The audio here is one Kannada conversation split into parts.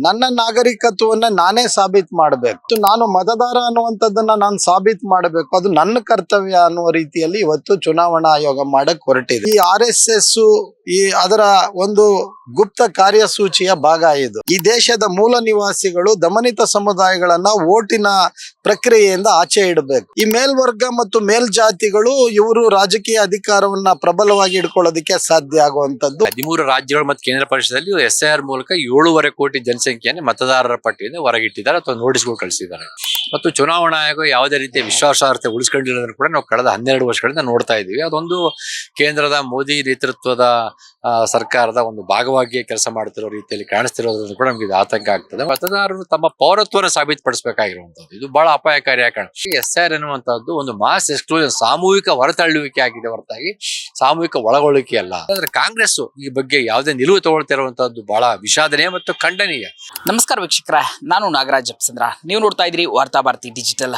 ನನ್ನ ನಾಗರಿಕತ್ವವನ್ನ ನಾನೇ ಸಾಬೀತು ಮಾಡಬೇಕು. ನಾನು ಮತದಾರ ಅನ್ನುವಂಥದ್ದನ್ನ ನಾನು ಸಾಬೀತು ಮಾಡಬೇಕು. ಅದು ನನ್ನ ಕರ್ತವ್ಯ ಅನ್ನುವ ರೀತಿಯಲ್ಲಿ ಇವತ್ತು ಚುನಾವಣಾ ಆಯೋಗ ಮಾಡಕ್ ಹೊರಟಿದೆ. ಈ RSS ಈ ಅದರ ಒಂದು ಗುಪ್ತ ಕಾರ್ಯಸೂಚಿಯ ಭಾಗ ಇದು. ಈ ದೇಶದ ಮೂಲ ನಿವಾಸಿಗಳು ದಮನಿತ ಸಮುದಾಯಗಳನ್ನ ಓಟಿನ ಪ್ರಕ್ರಿಯೆಯಿಂದ ಆಚೆ ಇಡಬೇಕು. ಈ ಮೇಲ್ವರ್ಗ ಮತ್ತು ಮೇಲ್ಜಾತಿಗಳು ಇವರು ರಾಜಕೀಯ ಅಧಿಕಾರವನ್ನ ಪ್ರಬಲವಾಗಿ ಇಟ್ಕೊಳ್ಳೋದಕ್ಕೆ ಸಾಧ್ಯ ಆಗುವಂತದ್ದು. 13 ರಾಜ್ಯಗಳು ಮತ್ತು ಕೇಂದ್ರ ಪರಿಷದಲ್ಲಿ SIR ಮೂಲಕ 7.5 ಕೋಟಿ ಜನಸಂಖ್ಯೆಯನ್ನು ಮತದಾರರ ಪಟ್ಟಿಯಿಂದ ಹೊರಗಿಟ್ಟಿದ್ದಾರೆ ಅಥವಾ ನೋಟಿಸ್ಗಳು ಕಳಿಸಿದ್ದಾರೆ. ಮತ್ತು ಚುನಾವಣಾ ಆಯೋಗ ಯಾವುದೇ ರೀತಿಯ ವಿಶ್ವಾಸಾರ್ಹತೆ ಉಳಿಸ್ಕೊಂಡಿರೋದನ್ನು ಕೂಡ ನಾವು ಕಳೆದ 12 ವರ್ಷಗಳಿಂದ ನೋಡ್ತಾ ಇದ್ದೀವಿ. ಅದೊಂದು ಕೇಂದ್ರದ ಮೋದಿ ನೇತೃತ್ವದ ಸರ್ಕಾರದ ಒಂದು ಭಾಗವಾಗಿ ಕೆಲಸ ಮಾಡ್ತಿರೋ ರೀತಿಯಲ್ಲಿ ಕಾಣಿಸ್ತಿರೋದ್ರಿಂದ ಕೂಡ ನಮಗೆ ಆತಂಕ ಆಗ್ತದೆ. ಮತದಾರರು ತಮ್ಮ ಪೌರತ್ವವನ್ನು ಸಾಬೀತುಪಡಿಸಬೇಕಾಗಿರುವಂತದ್ದು ಇದು ಬಹಳ ಅಪಾಯಕಾರಿ ಕಾರಣ. SIR ಎನ್ನುವಂತದ್ದು ಒಂದು ಮಾಸ್ ಎಕ್ಸ್ಕ್ಲೂಷನ್, ಸಾಮೂಹಿಕ ಹೊರತಳ್ಳುವಿಕೆ ಆಗಿದೆ ಹೊರತಾಗಿ ಸಾಮೂಹಿಕ ಒಳಗೊಳ್ಳುವಿಕೆ ಅಲ್ಲ. ಅಂದ್ರೆ ಕಾಂಗ್ರೆಸ್ ಈ ಬಗ್ಗೆ ಯಾವುದೇ ನಿಲುವು ತಗೊಳ್ತಿರುವಂತದ್ದು ಬಹಳ ವಿಷಾದನೀಯ ಮತ್ತು ಖಂಡನೀಯ. ನಮಸ್ಕಾರ ವೀಕ್ಷಕರೇ, ನಾನು ನಾಗರಾಜ್ ಜಪ್ಸಂದ್ರ. ನೀವು ನೋಡ್ತಾ ಇದ್ರಿ ವಾರ್ತಾ ಭಾರತಿ ಡಿಜಿಟಲ್.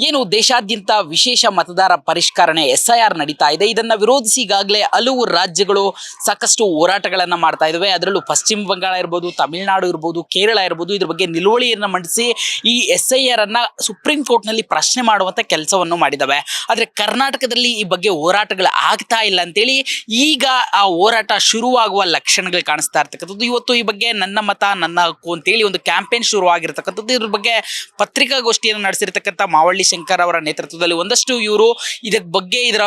ಏನು ದೇಶಾದ್ಯಂತ ವಿಶೇಷ ಮತದಾರ ಪರಿಷ್ಕರಣೆ SIR ನಡೀತಾ ಇದೆ. ಇದನ್ನ ವಿರೋಧಿಸಿ ಈಗಾಗಲೇ ಹಲವು ರಾಜ್ಯಗಳು ಸಾಕಷ್ಟು ಹೋರಾಟಗಳನ್ನ ಮಾಡ್ತಾ ಇದಾವೆ. ಅದರಲ್ಲೂ ಪಶ್ಚಿಮ ಬಂಗಾಳ ಇರ್ಬೋದು, ತಮಿಳುನಾಡು ಇರ್ಬೋದು, ಕೇರಳ ಇರ್ಬೋದು, ಇದ್ರ ಬಗ್ಗೆ ನಿಲುವಳಿಯನ್ನ ಮಂಡಿಸಿ ಈ SIR ಅನ್ನ ಸುಪ್ರೀಂ ಕೋರ್ಟ್ ನಲ್ಲಿ ಪ್ರಶ್ನೆ ಮಾಡುವಂತ ಕೆಲಸವನ್ನು ಮಾಡಿದಾವೆ. ಆದ್ರೆ ಕರ್ನಾಟಕದಲ್ಲಿ ಈ ಬಗ್ಗೆ ಹೋರಾಟಗಳು ಆಗ್ತಾ ಇಲ್ಲ ಅಂತೇಳಿ ಈಗ ಆ ಹೋರಾಟ ಶುರುವಾಗುವ ಲಕ್ಷಣಗಳು ಕಾಣಿಸ್ತಾ ಇರ್ತಕ್ಕಂಥದ್ದು. ಇವತ್ತು ಈ ಬಗ್ಗೆ ನನ್ನ ಮತ ನನ್ನ ಹಕ್ಕು ಅಂತೇಳಿ ಒಂದು ಕ್ಯಾಂಪೇನ್ ಶುರುವಾಗಿರ್ತಕ್ಕಂಥದ್ದು. ಇದ್ರ ಬಗ್ಗೆ ಪತ್ರಿಕಾಗೋಷ್ಠಿಯನ್ನು ನಡೆಸಿರ್ತಕ್ಕಂಥ ಮಾವಳ್ಳಿ ಶಂಕರ್ ಅವರ ನೇತೃತ್ವದಲ್ಲಿ ಒಂದಷ್ಟು ಇವರು ಇದರ ಬಗ್ಗೆ ಇದರ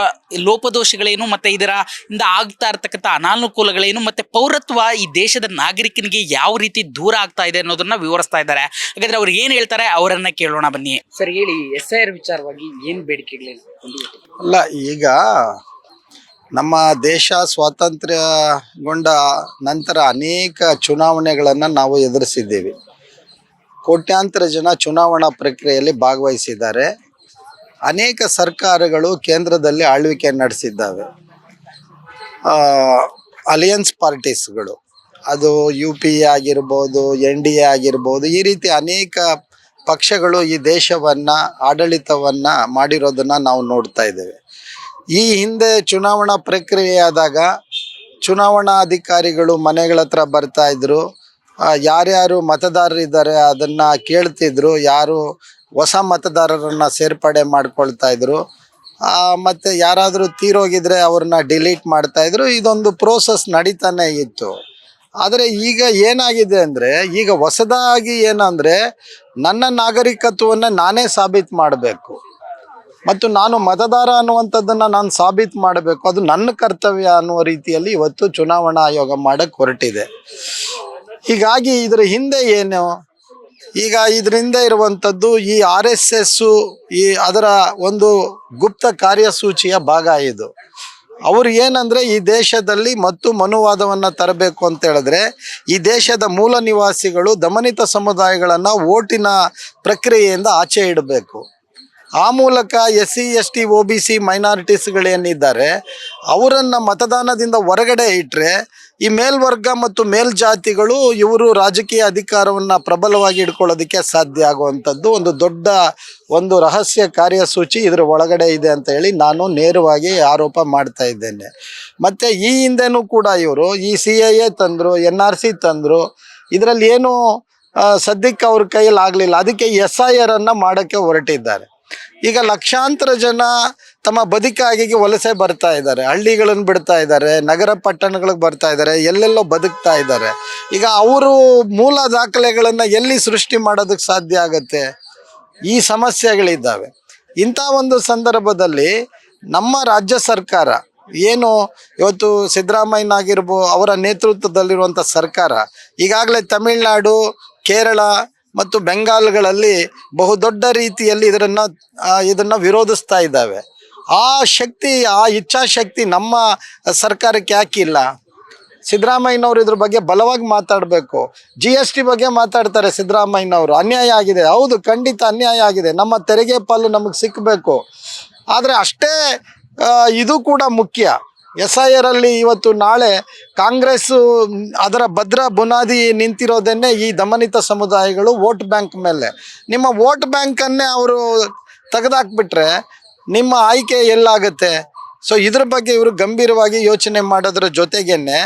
ಲೋಪದೋಷಗಳೇನು ಮತ್ತೆ ಇದರ ಇಂದ ಆಗ್ತಾ ಇರ್ತಕ್ಕಂಥ ಅನಾನುಕೂಲಗಳೇನು ಮತ್ತೆ ಪೌರತ್ವ ಈ ದೇಶದ ನಾಗರಿಕನಿಗೆ ಯಾವ ರೀತಿ ದೂರ ಆಗ್ತಾ ಇದೆ ಅನ್ನೋದನ್ನ ವಿವರಿಸ್ತಾ ಇದ್ದಾರೆ. ಹಾಗಾದ್ರೆ ಅವ್ರು ಏನ್ ಹೇಳ್ತಾರೆ ಅವರನ್ನ ಕೇಳೋಣ ಬನ್ನಿ. ಸರ್ ಹೇಳಿ, SIR ವಿಚಾರವಾಗಿ ಏನ್ ಬೇಡಿಕೆಗಳಿಲ್ಲ? ಅಲ್ಲ, ಈಗ ನಮ್ಮ ದೇಶ ಸ್ವಾತಂತ್ರ್ಯಗೊಂಡ ನಂತರ ಅನೇಕ ಚುನಾವಣೆಗಳನ್ನು ನಾವು ಎದುರಿಸಿದ್ದೀವಿ. ಕೋಟ್ಯಾಂತರ ಜನ ಚುನಾವಣಾ ಪ್ರಕ್ರಿಯೆಯಲ್ಲಿ ಭಾಗವಹಿಸಿದ್ದಾರೆ. ಅನೇಕ ಸರ್ಕಾರಗಳು ಕೇಂದ್ರದಲ್ಲಿ ಆಳ್ವಿಕೆ ನಡೆಸಿದ್ದಾವೆ. ಅಲಿಯನ್ಸ್ ಪಾರ್ಟೀಸ್ಗಳು, ಅದು UPA ಆಗಿರ್ಬೋದು, NDA ಆಗಿರ್ಬೋದು, ಈ ರೀತಿ ಅನೇಕ ಪಕ್ಷಗಳು ಈ ದೇಶವನ್ನು ಆಡಳಿತವನ್ನು ಮಾಡಿರೋದನ್ನು ನಾವು ನೋಡ್ತಾ ಇದ್ದೇವೆ. ಈ ಹಿಂದೆ ಚುನಾವಣಾ ಪ್ರಕ್ರಿಯೆ ಆದಾಗ ಚುನಾವಣಾ ಅಧಿಕಾರಿಗಳು ಮನೆಗಳ ಹತ್ರ ಬರ್ತಾ ಇದ್ರು, ಯಾರ್ಯಾರು ಮತದಾರರಿದ್ದಾರೆ ಅದನ್ನು ಕೇಳ್ತಿದ್ರು, ಯಾರು ಹೊಸ ಮತದಾರರನ್ನು ಸೇರ್ಪಡೆ ಮಾಡ್ಕೊಳ್ತಾ ಇದ್ರು, ಮತ್ತು ಯಾರಾದರೂ ತೀರೋಗಿದ್ರೆ ಅವ್ರನ್ನ ಡಿಲೀಟ್ ಮಾಡ್ತಾ ಇದ್ರು. ಇದೊಂದು ಪ್ರೋಸೆಸ್ ನಡೀತಾನೆ ಇತ್ತು. ಆದರೆ ಈಗ ಏನಾಗಿದೆ ಅಂದರೆ, ಈಗ ಹೊಸದಾಗಿ ಏನಂದರೆ ನನ್ನ ನಾಗರಿಕತ್ವವನ್ನು ನಾನೇ ಸಾಬೀತು ಮಾಡಬೇಕು ಮತ್ತು ನಾನು ಮತದಾರ ಅನ್ನುವಂಥದ್ದನ್ನು ನಾನು ಸಾಬೀತು ಮಾಡಬೇಕು. ಅದು ನನ್ನ ಕರ್ತವ್ಯ ಅನ್ನುವ ರೀತಿಯಲ್ಲಿ ಇವತ್ತು ಚುನಾವಣಾ ಆಯೋಗ ಮಾಡಕ್ಕೆ ಹೊರಟಿದೆ. ಹೀಗಾಗಿ ಇದರ ಹಿಂದೆ ಏನು, ಈಗ ಇದರಿಂದ ಇರುವಂಥದ್ದು ಈ RSS ಈ ಅದರ ಒಂದು ಗುಪ್ತ ಕಾರ್ಯಸೂಚಿಯ ಭಾಗ ಇದು. ಅವರು ಏನಂದರೆ ಈ ದೇಶದಲ್ಲಿ ಮತ್ತು ಮನುವಾದವನ್ನು ತರಬೇಕು ಅಂತ ಹೇಳಿದ್ರೆ ಈ ದೇಶದ ಮೂಲ ನಿವಾಸಿಗಳು ದಮನಿತ ಸಮುದಾಯಗಳನ್ನು ಓಟಿನ ಪ್ರಕ್ರಿಯೆಯಿಂದ ಆಚೆ ಇಡಬೇಕು. ಆ ಮೂಲಕ SC ST OBC ಮೈನಾರಿಟೀಸ್ಗಳೇನಿದ್ದಾರೆ ಅವರನ್ನು ಮತದಾನದಿಂದ ಹೊರಗಡೆ ಇಟ್ಟರೆ ಈ ಮೇಲ್ವರ್ಗ ಮತ್ತು ಮೇಲ್ಜಾತಿಗಳು ಇವರು ರಾಜಕೀಯ ಅಧಿಕಾರವನ್ನು ಪ್ರಬಲವಾಗಿ ಇಟ್ಕೊಳ್ಳೋದಕ್ಕೆ ಸಾಧ್ಯ ಆಗುವಂಥದ್ದು ಒಂದು ರಹಸ್ಯ ಕಾರ್ಯಸೂಚಿ ಇದರ ಒಳಗಡೆ ಇದೆ ಅಂತ ಹೇಳಿ ನಾನು ನೇರವಾಗಿ ಆರೋಪ ಮಾಡ್ತಾ ಇದ್ದೇನೆ. ಮತ್ತು ಈ ಹಿಂದೆನೂ ಕೂಡ ಇವರು ಈ CAA ತಂದರು, NRC ತಂದರು, ಇದರಲ್ಲಿ ಏನು ಸದ್ಯಕ್ಕೆ ಅವ್ರ ಕೈಯಲ್ಲಿ ಆಗಲಿಲ್ಲ. ಅದಕ್ಕೆ SIR ಅನ್ನು ಮಾಡೋಕ್ಕೆ ಹೊರಟಿದ್ದಾರೆ. ಈಗ ಲಕ್ಷಾಂತರ ಜನ ತಮ್ಮ ಬದುಕಾಗಿ ವಲಸೆ ಬರ್ತಾ ಇದ್ದಾರೆ, ಹಳ್ಳಿಗಳನ್ನು ಬಿಡ್ತಾ ಇದ್ದಾರೆ, ನಗರ ಪಟ್ಟಣಗಳಿಗೆ ಬರ್ತಾ ಇದ್ದಾರೆ, ಎಲ್ಲೆಲ್ಲೋ ಬದುಕ್ತಾ ಇದ್ದಾರೆ. ಈಗ ಅವರು ಮೂಲ ದಾಖಲೆಗಳನ್ನು ಎಲ್ಲಿ ಸೃಷ್ಟಿ ಮಾಡೋದಕ್ಕೆ ಸಾಧ್ಯ ಆಗುತ್ತೆ? ಈ ಸಮಸ್ಯೆಗಳಿದ್ದಾವೆ. ಇಂಥ ಒಂದು ಸಂದರ್ಭದಲ್ಲಿ ನಮ್ಮ ರಾಜ್ಯ ಸರ್ಕಾರ ಏನು ಇವತ್ತು ಸಿದ್ದರಾಮಯ್ಯನಾಗಿರ್ಬೋದು ಅವರ ನೇತೃತ್ವದಲ್ಲಿರುವಂಥ ಸರ್ಕಾರ ಈಗಾಗಲೇ ತಮಿಳುನಾಡು, ಕೇರಳ ಮತ್ತು ಬೆಂಗಾಲ್ಗಳಲ್ಲಿ ಬಹುದೊಡ್ಡ ರೀತಿಯಲ್ಲಿ ಇದನ್ನು ವಿರೋಧಿಸ್ತಾ ಇದ್ದಾವೆ. ಆ ಇಚ್ಛಾಶಕ್ತಿ ನಮ್ಮ ಸರ್ಕಾರಕ್ಕೆ ಯಾಕಿಲ್ಲ? ಸಿದ್ದರಾಮಯ್ಯನವರು ಇದ್ರ ಬಗ್ಗೆ ಬಲವಾಗಿ ಮಾತಾಡಬೇಕು. GST ಬಗ್ಗೆ ಮಾತಾಡ್ತಾರೆ ಸಿದ್ದರಾಮಯ್ಯನವರು. ಅನ್ಯಾಯ ಆಗಿದೆ, ಹೌದು, ಖಂಡಿತ ಅನ್ಯಾಯ ಆಗಿದೆ, ನಮ್ಮ ತೆರಿಗೆ ಪಾಲು ನಮಗೆ ಸಿಕ್ಕಬೇಕು. ಆದರೆ ಅಷ್ಟೇ ಇದು ಕೂಡ ಮುಖ್ಯ. SIR ಅಲ್ಲಿ ಇವತ್ತು ನಾಳೆ ಕಾಂಗ್ರೆಸ್ಸು ಅದರ ಭದ್ರ ಬುನಾದಿ ನಿಂತಿರೋದನ್ನೇ ಈ ದಮನಿತ ಸಮುದಾಯಗಳು ವೋಟ್ ಬ್ಯಾಂಕ್ ಮೇಲೆ. ನಿಮ್ಮ ವೋಟ್ ಬ್ಯಾಂಕನ್ನೇ ಅವರು ತೆಗೆದಾಕ್ಬಿಟ್ರೆ ನಿಮ್ಮ ಆಯ್ಕೆ ಎಲ್ಲಾಗುತ್ತೆ? ಸೊ ಇದ್ರ ಬಗ್ಗೆ ಇವರು ಗಂಭೀರವಾಗಿ ಯೋಚನೆ ಮಾಡೋದ್ರ ಜೊತೆಗೇನೆ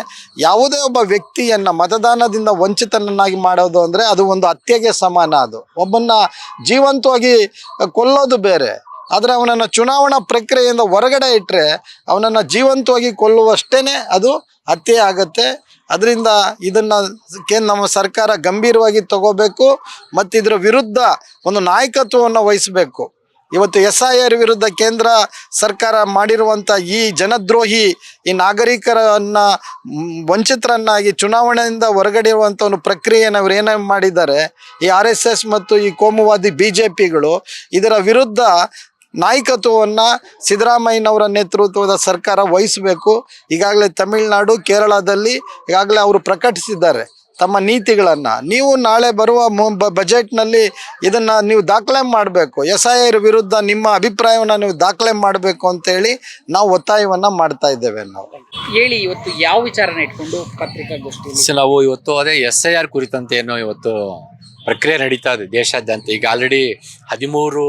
ಯಾವುದೇ ಒಬ್ಬ ವ್ಯಕ್ತಿಯನ್ನ ಮತದಾನದಿಂದ ವಂಚಿತನನ್ನಾಗಿ ಮಾಡೋದು ಅಂದರೆ ಅದು ಒಂದು ಹತ್ಯೆಗೆ ಸಮಾನ. ಅದು ಒಬ್ಬನ್ನ ಜೀವಂತವಾಗಿ ಕೊಲ್ಲೋದು ಬೇರೆ, ಆದರೆ ಅವನನ್ನು ಚುನಾವಣಾ ಪ್ರಕ್ರಿಯೆಯಿಂದ ಹೊರಗಡೆ ಇಟ್ಟರೆ ಅವನನ್ನು ಜೀವಂತವಾಗಿ ಕೊಲ್ಲುವಷ್ಟೇ ಅದು ಹತ್ಯೆ ಆಗತ್ತೆ. ಅದರಿಂದ ಇದನ್ನು ನಮ್ಮ ಸರ್ಕಾರ ಗಂಭೀರವಾಗಿ ತಗೋಬೇಕು ಮತ್ತು ಇದರ ವಿರುದ್ಧ ಒಂದು ನಾಯಕತ್ವವನ್ನು ವಹಿಸಬೇಕು. ಇವತ್ತು SIR ವಿರುದ್ಧ ಕೇಂದ್ರ ಸರ್ಕಾರ ಮಾಡಿರುವಂಥ ಈ ಜನದ್ರೋಹಿ, ಈ ನಾಗರಿಕರನ್ನ ವಂಚಿತರನ್ನಾಗಿ ಚುನಾವಣೆಯಿಂದ ಹೊರಗಡೆ ಇರುವಂಥ ಒಂದು ಪ್ರಕ್ರಿಯೆಯನ್ನು ಅವ್ರು ಏನೇ ಮಾಡಿದ್ದಾರೆ, ಈ RSS ಮತ್ತು ಈ ಕೋಮುವಾದಿ BJPಗಳು ಇದರ ವಿರುದ್ಧ ನಾಯಕತ್ವವನ್ನು ಸಿದ್ದರಾಮಯ್ಯನವರ ನೇತೃತ್ವದ ಸರ್ಕಾರ ವಹಿಸಬೇಕು. ಈಗಾಗಲೇ ತಮಿಳುನಾಡು, ಕೇರಳದಲ್ಲಿ ಈಗಾಗಲೇ ಅವರು ಪ್ರಕಟಿಸಿದ್ದಾರೆ ತಮ್ಮ ನೀತಿಗಳನ್ನು. ನೀವು ನಾಳೆ ಬರುವ ಬಜೆಟ್ನಲ್ಲಿ ಇದನ್ನು ನೀವು ದಾಖಲೆ ಮಾಡಬೇಕು, SIR ವಿರುದ್ಧ ನಿಮ್ಮ ಅಭಿಪ್ರಾಯವನ್ನು ನೀವು ದಾಖಲೆ ಮಾಡಬೇಕು ಅಂತೇಳಿ ನಾವು ಒತ್ತಾಯವನ್ನು ಮಾಡ್ತಾ ಇದ್ದೇವೆ. ನಾವು ಹೇಳಿ, ಇವತ್ತು ಯಾವ ವಿಚಾರನ ಇಟ್ಕೊಂಡು ಪತ್ರಿಕಾಗೋಷ್ಠಿ? ನಾವು ಇವತ್ತು ಅದೇ SIR ಕುರಿತಂತೆ ಏನೋ ಇವತ್ತು ಪ್ರಕ್ರಿಯೆ ನಡೀತಾ ಇದೆ ದೇಶಾದ್ಯಂತ. ಈಗ ಆಲ್ರೆಡಿ 13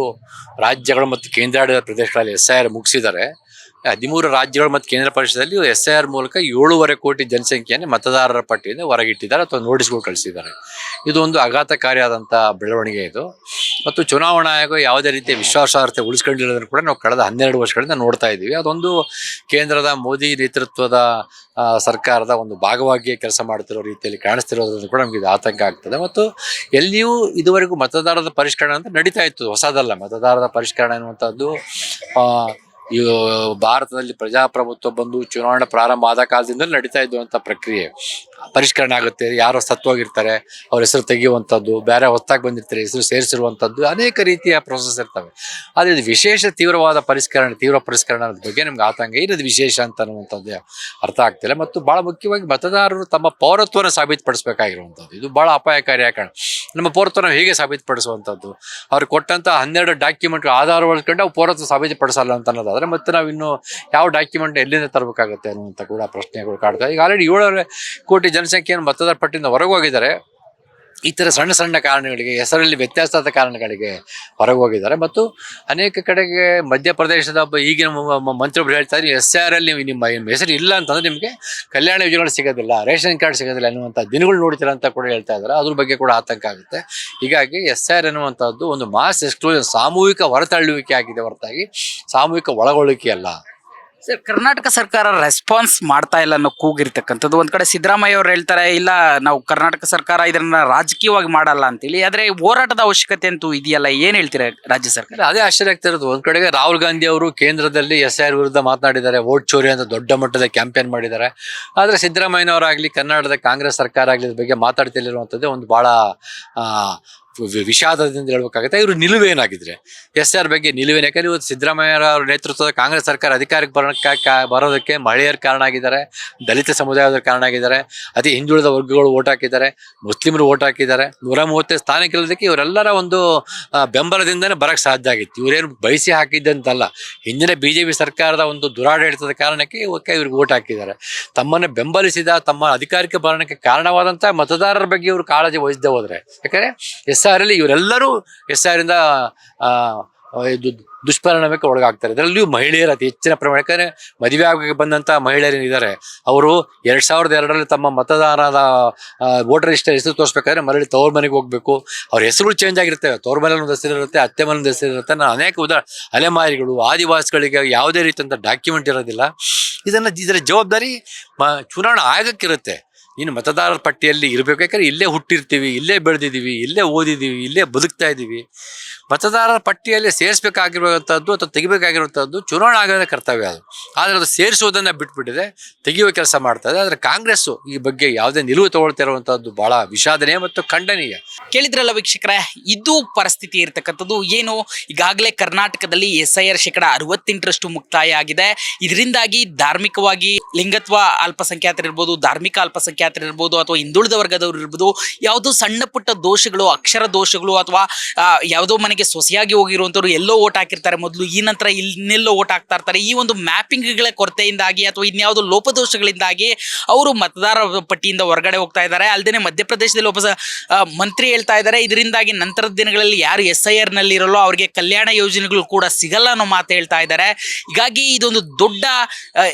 ರಾಜ್ಯಗಳು ಮತ್ತು ಕೇಂದ್ರಾಡಳಿತ ಪ್ರದೇಶಗಳಲ್ಲಿ SIR ಮುಗಿಸಿದ್ದಾರೆ. 13 ರಾಜ್ಯಗಳು ಮತ್ತು ಕೇಂದ್ರ ಪ್ರದೇಶದಲ್ಲಿ SIR ಮೂಲಕ 7.5 ಕೋಟಿ ಜನಸಂಖ್ಯೆಯನ್ನು ಮತದಾರರ ಪಟ್ಟಿಯಿಂದ ಹೊರಗಿಟ್ಟಿದ್ದಾರೆ ಅಥವಾ ನೋಟಿಸ್ಗಳು ಕಳಿಸಿದ್ದಾರೆ. ಇದು ಒಂದು ಆಘಾತಕಾರಿಯಾದಂಥ ಬೆಳವಣಿಗೆ ಇದು. ಮತ್ತು ಚುನಾವಣಾ ಆಯೋಗ ಯಾವುದೇ ರೀತಿಯ ವಿಶ್ವಾಸಾರ್ಹತೆ ಉಳಿಸ್ಕೊಂಡಿರೋದನ್ನು ಕೂಡ ನಾವು ಕಳೆದ 12 ವರ್ಷಗಳಿಂದ ನೋಡ್ತಾ ಇದ್ದೀವಿ. ಅದೊಂದು ಕೇಂದ್ರದ ಮೋದಿ ನೇತೃತ್ವದ ಸರ್ಕಾರದ ಒಂದು ಭಾಗವಾಗಿ ಕೆಲಸ ಮಾಡ್ತಿರೋ ರೀತಿಯಲ್ಲಿ ಕಾಣಿಸ್ತಿರೋದ್ರಿಂದ ಕೂಡ ನಮಗೆ ಇದು ಆತಂಕ ಆಗ್ತದೆ. ಮತ್ತು ಎಲ್ಲಿಯೂ ಇದುವರೆಗೂ ಮತದಾರರ ಪರಿಷ್ಕರಣೆ ಅಂತ ನಡೀತಾ ಇತ್ತು, ಹೊಸದಲ್ಲ. ಮತದಾರರ ಪರಿಷ್ಕರಣೆ ಅನ್ನುವಂಥದ್ದು ಈ ಭಾರತದಲ್ಲಿ ಪ್ರಜಾಪ್ರಭುತ್ವ ಬಂದು ಚುನಾವಣೆ ಪ್ರಾರಂಭ ಆದ ಕಾಲದಿಂದಲೂ ನಡೀತಾ ಇದ್ದುವಂಥ ಪ್ರಕ್ರಿಯೆ. ಪರಿಷ್ಕರಣೆ ಆಗುತ್ತೆ, ಯಾರೋ ಸತ್ತೋಗಿರ್ತಾರೆ ಅವ್ರ ಹೆಸರು ತೆಗೆಯುವಂಥದ್ದು, ಬೇರೆ ಹೊತ್ತಾಗಿ ಬಂದಿರ್ತಾರೆ ಹೆಸರು ಸೇರಿಸಿರುವಂಥದ್ದು, ಅನೇಕ ರೀತಿಯ ಪ್ರೊಸೆಸ್ ಇರ್ತವೆ. ಆದರೆ ಇದು ವಿಶೇಷ ತೀವ್ರ ಪರಿಷ್ಕರಣೆ ಅನ್ನೋದ್ರ ಬಗ್ಗೆ ನಮ್ಗೆ ಆತಂಕ. ಇದು ವಿಶೇಷ ಅಂತ ಅನ್ನುವಂಥದ್ದು ಅರ್ಥ ಆಗ್ತಿಲ್ಲ. ಮತ್ತು ಭಾಳ ಮುಖ್ಯವಾಗಿ ಮತದಾರರು ತಮ್ಮ ಪೌರತ್ವನ ಸಾಬೀತುಪಡಿಸಬೇಕಾಗಿರುವಂಥದ್ದು ಇದು ಭಾಳ ಅಪಾಯಕಾರಿಯಾಗಿ ಕಾರಣ. ನಮ್ಮ ಪೌರತ್ವ ನಾವು ಹೇಗೆ ಸಾಬೀತುಪಡಿಸುವಂಥದ್ದು? ಅವ್ರು ಕೊಟ್ಟಂಥ 12 ಡಾಕ್ಯುಮೆಂಟ್ ಆಧಾರವಳ್ಕೊಂಡು ಅವು ಪೌರತ್ವ ಸಾಬೀತುಪಡಿಸಲ್ಲ ಅಂತ ಅನ್ನೋದಾದರೆ ಮತ್ತೆ ನಾವು ಇನ್ನು ಯಾವ ಡಾಕ್ಯುಮೆಂಟ್ ಎಲ್ಲಿಂದ ತರಬೇಕಾಗುತ್ತೆ ಅನ್ನುವಂಥ ಕೂಡ ಪ್ರಶ್ನೆಗಳು ಕಾಡ್ತಾರೆ. ಈಗ ಆಲ್ರೆಡಿ 7.5 ಕೋಟಿ ಜನಸಂಖ್ಯೆಯನ್ನು ಮತದಾರ ಪಟ್ಟಿಯಿಂದ ಹೊರಗೆ ಹೋಗಿದ್ದಾರೆ. ಈ ಥರ ಸಣ್ಣ ಸಣ್ಣ ಕಾರಣಗಳಿಗೆ, ಹೆಸರಲ್ಲಿ ವ್ಯತ್ಯಾಸದ ಕಾರಣಗಳಿಗೆ ಹೊರಗೆ ಹೋಗಿದ್ದಾರೆ. ಮತ್ತು ಅನೇಕ ಕಡೆಗೆ ಮಧ್ಯಪ್ರದೇಶದ ಒಬ್ಬ ಈಗಿನ ಮಂತ್ರಿಯೊಬ್ಬರು ಹೇಳ್ತಾ ಇದ್ದಾರೆ, SIR ಅಲ್ಲಿ ನಿಮ್ಮ ಹೆಸರು ಇಲ್ಲ ಅಂತಂದ್ರೆ ನಿಮಗೆ ಕಲ್ಯಾಣ ಯೋಜನೆಗಳು ಸಿಗೋದಿಲ್ಲ, ರೇಷನ್ ಕಾರ್ಡ್ ಸಿಗೋದಿಲ್ಲ ಅನ್ನುವಂಥ ದಿನಗಳು ನೋಡ್ತೀರ ಅಂತ ಕೂಡ ಹೇಳ್ತಾ ಇದ್ದಾರೆ. ಅದ್ರ ಬಗ್ಗೆ ಕೂಡ ಆತಂಕ ಆಗುತ್ತೆ. ಹೀಗಾಗಿ SIR ಅನ್ನುವಂಥದ್ದು ಒಂದು ಮಾಸ್ ಎಕ್ಸ್ಕ್ಲೂಷನ್, ಸಾಮೂಹಿಕ ಹೊರತಳ್ಳುವಿಕೆ ಆಗಿದೆ ಹೊರತಾಗಿ ಸಾಮೂಹಿಕ ಒಳಗೊಳ್ಳುವಿಕೆ ಅಲ್ಲ. ಸರ್, ಕರ್ನಾಟಕ ಸರ್ಕಾರ ರೆಸ್ಪಾನ್ಸ್ ಮಾಡ್ತಾ ಇಲ್ಲ ಅನ್ನೋ ಕೂಗಿರ್ತಕ್ಕಂಥದ್ದು. ಒಂದ್ ಕಡೆ ಸಿದ್ದರಾಮಯ್ಯ ಅವ್ರು ಹೇಳ್ತಾರೆ, ಇಲ್ಲ ನಾವು ಕರ್ನಾಟಕ ಸರ್ಕಾರ ಇದನ್ನ ರಾಜಕೀಯವಾಗಿ ಮಾಡಲ್ಲ ಅಂತೇಳಿ. ಆದ್ರೆ ಹೋರಾಟದ ಅವಶ್ಯಕತೆ ಅಂತೂ ಇದೆಯಲ್ಲ, ಏನ್ ಹೇಳ್ತೀರಾ ರಾಜ್ಯ ಸರ್ಕಾರ? ಅದೇ ಆಶ್ಚರ್ಯ ಆಗ್ತಾ ಇರೋದು. ಒಂದ್ ಕಡೆಗೆ ರಾಹುಲ್ ಗಾಂಧಿ ಅವರು ಕೇಂದ್ರದಲ್ಲಿ SIR ವಿರುದ್ಧ ಮಾತನಾಡಿದ್ದಾರೆ, ವೋಟ್ ಚೋರಿ ಅಂತ ದೊಡ್ಡ ಮಟ್ಟದ ಕ್ಯಾಂಪೇನ್ ಮಾಡಿದ್ದಾರೆ. ಆದ್ರೆ ಸಿದ್ದರಾಮಯ್ಯನವರಾಗ್ಲಿ ಕರ್ನಾಟಕದ ಕಾಂಗ್ರೆಸ್ ಸರ್ಕಾರ ಆಗ್ಲಿ ಇದ್ರ ಬಗ್ಗೆ ಮಾತಾಡ್ತಿಲ್ಲಿರುವಂಥದ್ದೇ ಒಂದು ಬಹಳ ವಿಷಾದದಿಂದ ಹೇಳ್ಬೇಕಾಗುತ್ತೆ. ಇವರು ನಿಲುವೇನಾಗಿದ್ರೆ SIR ಬಗ್ಗೆ ನಿಲುವೇನು? ಯಾಕಂದ್ರೆ ಇವತ್ತು ಸಿದ್ದರಾಮಯ್ಯ ಅವರ ನೇತೃತ್ವದ ಕಾಂಗ್ರೆಸ್ ಸರ್ಕಾರ ಅಧಿಕಾರಕ್ಕೆ ಬರೋದಕ್ಕೆ ಮಹಿಳೆಯರು ಕಾರಣ ಆಗಿದ್ದಾರೆ, ದಲಿತ ಸಮುದಾಯದವರು ಕಾರಣ ಆಗಿದ್ದಾರೆ, ಅತಿ ಹಿಂದುಳಿದ ವರ್ಗಗಳು ಓಟ್ ಹಾಕಿದ್ದಾರೆ, ಮುಸ್ಲಿಮರು ಓಟ್ ಹಾಕಿದ್ದಾರೆ. 130 ಸ್ಥಾನ ಗೆಲ್ಲೋದಕ್ಕೆ ಇವರೆಲ್ಲರ ಒಂದು ಬೆಂಬಲದಿಂದನೇ ಬರಕ್ಕೆ ಸಾಧ್ಯ ಆಗಿತ್ತು. ಇವರೇನು ಬಯಸಿ ಹಾಕಿದ್ದಂತಲ್ಲ, ಹಿಂದಿನ BJP ಸರ್ಕಾರದ ಒಂದು ದುರಾಡಳಿತದ ಕಾರಣಕ್ಕೆ ಇವ್ರಿಗೆ ಓಟ್ ಹಾಕಿದ್ದಾರೆ. ತಮ್ಮನ್ನು ಬೆಂಬಲಿಸಿದ, ತಮ್ಮ ಅಧಿಕಾರಕ್ಕೆ ಬರೋಣಕ್ಕೆ ಕಾರಣವಾದಂಥ ಮತದಾರರ ಬಗ್ಗೆ ಇವರು ಕಾಳಜಿ ವಹಿಸದೆ ಹೋದ್ರೆ, ಯಾಕಂದ್ರೆ SIR ಅಲ್ಲಿ ಇವರೆಲ್ಲರೂ SIR ಇಂದ ದುಷ್ಪರಿಣಾಮಕ್ಕೆ ಒಳಗಾಗ್ತಾರೆ. ಇದರಲ್ಲಿಯೂ ಮಹಿಳೆಯರು ಅತಿ ಹೆಚ್ಚಿನ ಪ್ರಮಾಣ. ಯಾಕಂದ್ರೆ ಮದುವೆ ಆಗಿ ಬಂದಂಥ ಮಹಿಳೆಯರೇನಿದ್ದಾರೆ ಅವರು 2002ರಲ್ಲಿ ತಮ್ಮ ಮತದಾನದ ವೋಟರ್ ಲಿಸ್ಟ್ ಹೆಸರು ತೋರಿಸ್ಬೇಕಾದ್ರೆ ಮರಳಿ ತವ್ರ ಮನೆಗೆ ಹೋಗ್ಬೇಕು. ಅವ್ರ ಹೆಸರುಗಳು ಚೇಂಜ್ ಆಗಿರ್ತವೆ, ತವ್ರ ಮನೇಲಿ ಒಂದು ಹೆಸರು ಇರುತ್ತೆ, ಅತ್ತೆ ಮನೆ ಒಂದು ಹೆಸರು ಇರುತ್ತೆ. ನಾನು ಅನೇಕ ಅಲೆಮಾರಿಗಳು, ಆದಿವಾಸಿಗಳಿಗೆ ಯಾವುದೇ ರೀತಿಯಂಥ ಡಾಕ್ಯುಮೆಂಟ್ ಇರೋದಿಲ್ಲ. ಇದರ ಜವಾಬ್ದಾರಿ ಚುನಾವಣಾ ಆಯೋಗಕ್ಕಿರುತ್ತೆ. ಇನ್ನು ಮತದಾರರ ಪಟ್ಟಿಯಲ್ಲಿ ಇರಬೇಕು. ಯಾಕಂದ್ರೆ ಇಲ್ಲೇ ಹುಟ್ಟಿರ್ತೀವಿ, ಇಲ್ಲೇ ಬೆಳೆದಿದ್ದೀವಿ, ಇಲ್ಲೇ ಓದಿದ್ದೀವಿ, ಇಲ್ಲೇ ಬದುಕ್ತಾ ಇದ್ದೀವಿ. ಮತದಾರರ ಪಟ್ಟಿಯಲ್ಲಿ ಸೇರಿಸಬೇಕಾಗಿರುವಂಥದ್ದು ಅಥವಾ ತೆಗಿಬೇಕಾಗಿರುವಂಥದ್ದು ಚುನಾವಣಾ ಆಯೋಗದ ಕರ್ತವ್ಯ ಅದು. ಆದರೆ ಅದು ಸೇರಿಸುವುದನ್ನು ಬಿಟ್ಬಿಟ್ಟಿದೆ, ತೆಗೆಯುವ ಕೆಲಸ ಮಾಡ್ತಾ ಇದೆ. ಆದರೆ ಕಾಂಗ್ರೆಸ್ಸು ಈ ಬಗ್ಗೆ ಯಾವುದೇ ನಿಲುವು ತಗೊಳ್ತಿರುವಂಥದ್ದು ಬಹಳ ವಿಷಾದನೀಯ ಮತ್ತು ಖಂಡನೀಯ. ಕೇಳಿದ್ರಲ್ಲ ವೀಕ್ಷಕರೇ, ಇದು ಪರಿಸ್ಥಿತಿ ಇರತಕ್ಕಂಥದ್ದು. ಏನು ಈಗಾಗಲೇ ಕರ್ನಾಟಕದಲ್ಲಿ SIR 68% ಮುಕ್ತಾಯ ಆಗಿದೆ. ಇದರಿಂದಾಗಿ ಧಾರ್ಮಿಕವಾಗಿ ಲಿಂಗತ್ವ ಅಲ್ಪಸಂಖ್ಯಾತರಿರ್ಬೋದು, ಧಾರ್ಮಿಕ ಅಲ್ಪಸಂಖ್ಯಾತರಿರ್ಬೋದು, ಅಥವಾ ಹಿಂದುಳಿದ ವರ್ಗದವರು ಇರ್ಬೋದು, ಯಾವುದೋ ಸಣ್ಣ ಪುಟ್ಟ ದೋಷಗಳು, ಅಕ್ಷರ ದೋಷಗಳು, ಅಥವಾ ಯಾವುದೋ ಮನೆಗೆ ಸೊಸೆಯಾಗಿ ಹೋಗಿರುವಂಥವ್ರು ಎಲ್ಲೋ ಓಟ್ ಹಾಕಿರ್ತಾರೆ ಮೊದಲು, ಈ ನಂತರ ಇನ್ನೆಲ್ಲೋ ಓಟ್ ಹಾಕ್ತಾ ಇರ್ತಾರೆ. ಈ ಒಂದು ಮ್ಯಾಪಿಂಗ್ಗಳ ಕೊರತೆಯಿಂದಾಗಿ ಅಥವಾ ಇನ್ಯಾವುದೋ ಲೋಪದೋಷಗಳಿಂದಾಗಿ ಅವರು ಮತದಾರ ಪಟ್ಟಿಯಿಂದ ಹೊರಗಡೆ ಹೋಗ್ತಾ ಇದ್ದಾರೆ. ಅಲ್ಲದೆ ಮಧ್ಯಪ್ರದೇಶದಲ್ಲಿ ಒಬ್ಬ ಮಂತ್ರಿ ಮಂತ್ರಿ ಹೇಳ್ತಾ ಇದ್ದಾರೆ ಇದರಿಂದಾಗಿ ನಂತರದ ದಿನಗಳಲ್ಲಿ ಯಾರು SIR ನಲ್ಲಿ ಇರಲ್ಲೋ ಅವರಿಗೆ ಕಲ್ಯಾಣ ಯೋಜನೆಗಳು ಕೂಡ ಸಿಗಲ್ಲ ಅನ್ನೋ ಮಾತು ಹೇಳ್ತಾ ಇದ್ದಾರೆ. ಹೀಗಾಗಿ ಇದೊಂದು ದೊಡ್ಡ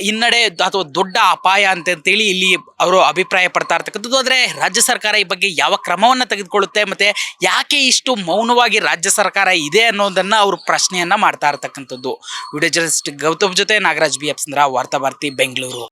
ಹಿನ್ನಡೆ ಅಥವಾ ದೊಡ್ಡ ಅಪಾಯ ಅಂತೇಳಿ ಇಲ್ಲಿ ಅವರು ಅಭಿಪ್ರಾಯ ಪಡ್ತಾ ಇರ್ತಕ್ಕಂಥದ್ದು. ಆದರೆ ರಾಜ್ಯ ಸರ್ಕಾರ ಈ ಬಗ್ಗೆ ಯಾವ ಕ್ರಮವನ್ನು ತೆಗೆದುಕೊಳ್ಳುತ್ತೆ ಮತ್ತೆ ಯಾಕೆ ಇಷ್ಟು ಮೌನವಾಗಿ ರಾಜ್ಯ ಸರ್ಕಾರ ಇದೆ ಅನ್ನೋದನ್ನ ಅವರು ಪ್ರಶ್ನೆಯನ್ನ ಮಾಡ್ತಾ ಇರ್ತಕ್ಕಂಥದ್ದು. ವಿಡಿಯೋ ಜರ್ನಲಿಸ್ಟ್ ಗೌತಮ್ ಜೊತೆ ನಾಗರಾಜ್ BF ಚಂದ್ರ, ವಾರ್ತಾ ಭಾರತಿ, ಬೆಂಗಳೂರು.